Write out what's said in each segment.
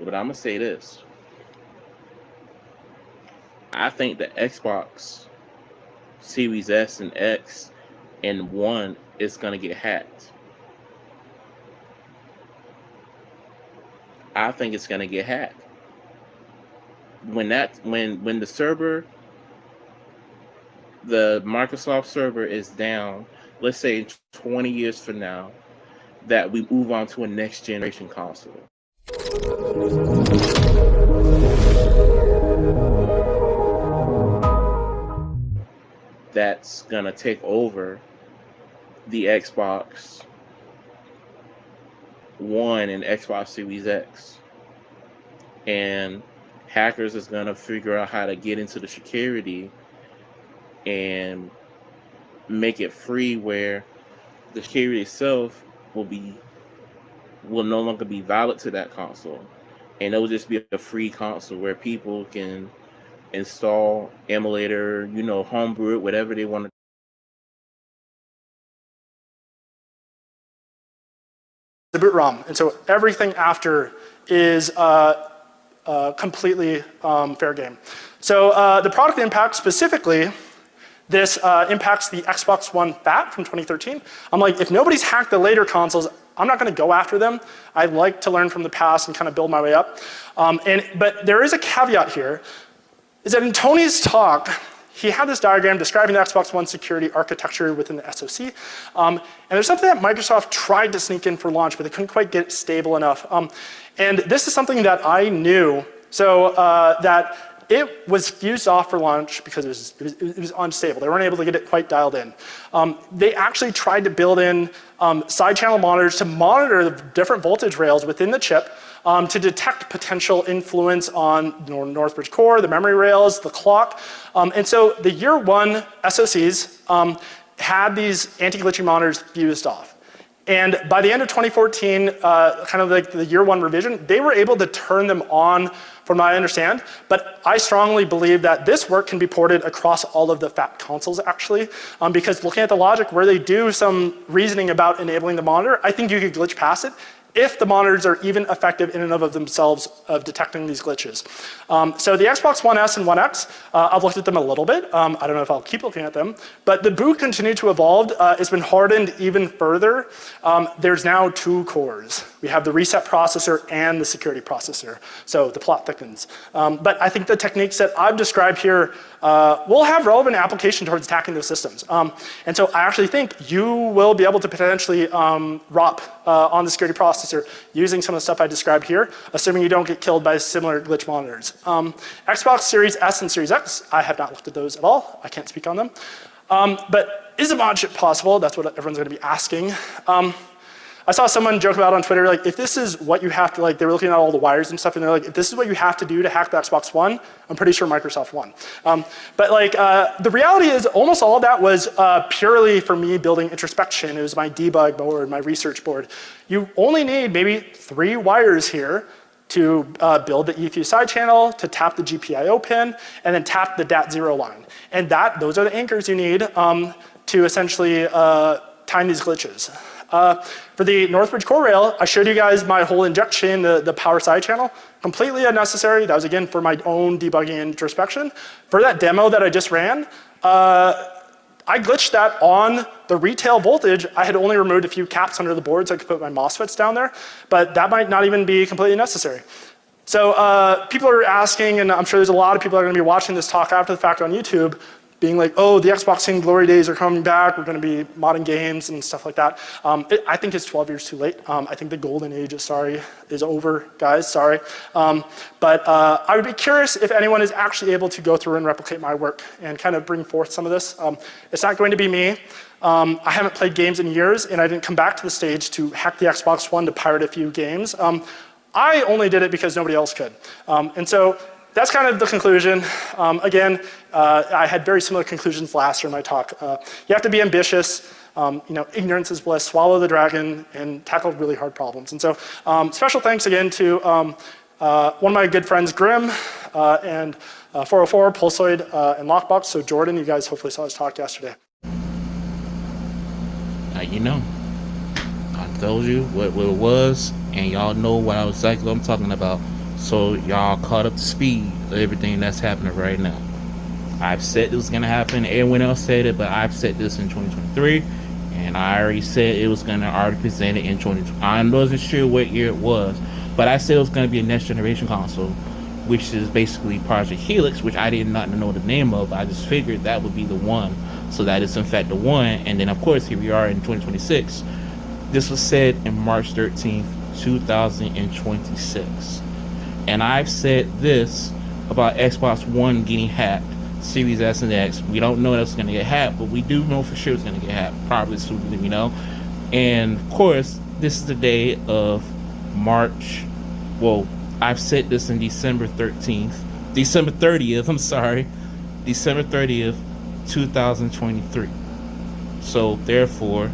But I'm gonna say this: I think the Xbox Series S and X and One is gonna get hacked. I think it's gonna get hacked. When the server, the Microsoft server is down, let's say 20 years from now, that we move on to a next generation console. That's gonna take over the Xbox One and Xbox Series X, and hackers is gonna figure out how to get into the security and make it free, where the security itself will no longer be valid to that console, and it'll just be a free console where people can install emulator, homebrew it, whatever they want to. The boot ROM, and so everything after is completely fair game. So the product impact specifically, this impacts the Xbox One FAT from 2013. I'm like, if nobody's hacked the later consoles, I'm not going to go after them. I like to learn from the past and kind of build my way up. But there is a caveat here, is that in Tony's talk, he had this diagram describing the Xbox One security architecture within the SoC. And there's something that Microsoft tried to sneak in for launch, but they couldn't quite get it stable enough. And this is something that I knew, so that it was fused off for launch because it was unstable. They weren't able to get it quite dialed in. They actually tried to build in side channel monitors to monitor the different voltage rails within the chip to detect potential influence on the Northbridge core, the memory rails, the clock. And so the year one SoCs had these anti-glitching monitors fused off. And by the end of 2014, kind of like the year one revision, they were able to turn them on, from what I understand. But I strongly believe that this work can be ported across all of the FAT consoles actually, because looking at the logic where they do some reasoning about enabling the monitor, I think you could glitch past it if the monitors are even effective in and of themselves of detecting these glitches. So the Xbox One S and One X, I've looked at them a little bit. I don't know if I'll keep looking at them, but the boot continued to evolve. It's been hardened even further. There's now 2 cores. We have the reset processor and the security processor. So the plot thickens. But I think the techniques that I've described here will have relevant application towards attacking those systems. And so I actually think you will be able to potentially ROP on the security processor using some of the stuff I described here, assuming you don't get killed by similar glitch monitors. Xbox Series S and Series X, I have not looked at those at all. I can't speak on them. But is a mod chip possible? That's what everyone's gonna be asking. I saw someone joke about on Twitter, like, if this is what you have to, like, they were looking at all the wires and stuff, and they're like, if this is what you have to do to hack the Xbox One, I'm pretty sure Microsoft won. But like, the reality is almost all of that was purely for me building introspection. It was my debug board, my research board. You only need maybe 3 wires here to build the eFuse side channel, to tap the GPIO pin, and then tap the DAT0 line. And those are the anchors you need to essentially time these glitches. For the Northbridge core rail, I showed you guys my whole injection, the power side channel. Completely unnecessary. That was again for my own debugging and introspection. For that demo that I just ran, I glitched that on the retail voltage. I had only removed a few caps under the board so I could put my MOSFETs down there, but that might not even be completely necessary. So people are asking, and I'm sure there's a lot of people that are gonna be watching this talk after the fact on YouTube, being like, oh, the Xboxing glory days are coming back, we're gonna be modding games and stuff like that. I think it's 12 years too late. I think the golden age is over, guys, sorry. But I would be curious if anyone is actually able to go through and replicate my work and kind of bring forth some of this. It's not going to be me. I haven't played games in years, and I didn't come back to the stage to hack the Xbox One to pirate a few games. I only did it because nobody else could. And so that's kind of the conclusion. Again, I had very similar conclusions last year in my talk. You have to be ambitious. Ignorance is bliss, swallow the dragon, and tackle really hard problems. And so special thanks again to one of my good friends, Grim, and 404, Pulsoid, and Lockbox. So Jordan, you guys hopefully saw his talk yesterday. I told you what it was, and y'all know exactly what I'm talking about. So y'all caught up to speed of everything that's happening right now. I've said this was gonna happen. Everyone else said it, but I've said this in 2023, and I already said it was gonna already present it in 2020. I wasn't sure what year it was, but I said it was gonna be a next generation console, which is basically Project Helix, which I did not know the name of. I just figured that would be the one, so that is in fact the one. And then of course here we are in 2026. This was said in March 13th, 2026. And I've said this about Xbox One getting hacked, Series S and X. We don't know that's going to get hacked, but we do know for sure it's going to get hacked, probably sooner than we know. And of course, this is the day of March. Well, I've said this in December 30th, I'm sorry, December 30th, 2023. So therefore,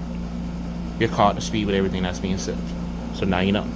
you're caught to speed with everything that's being said. So now you know.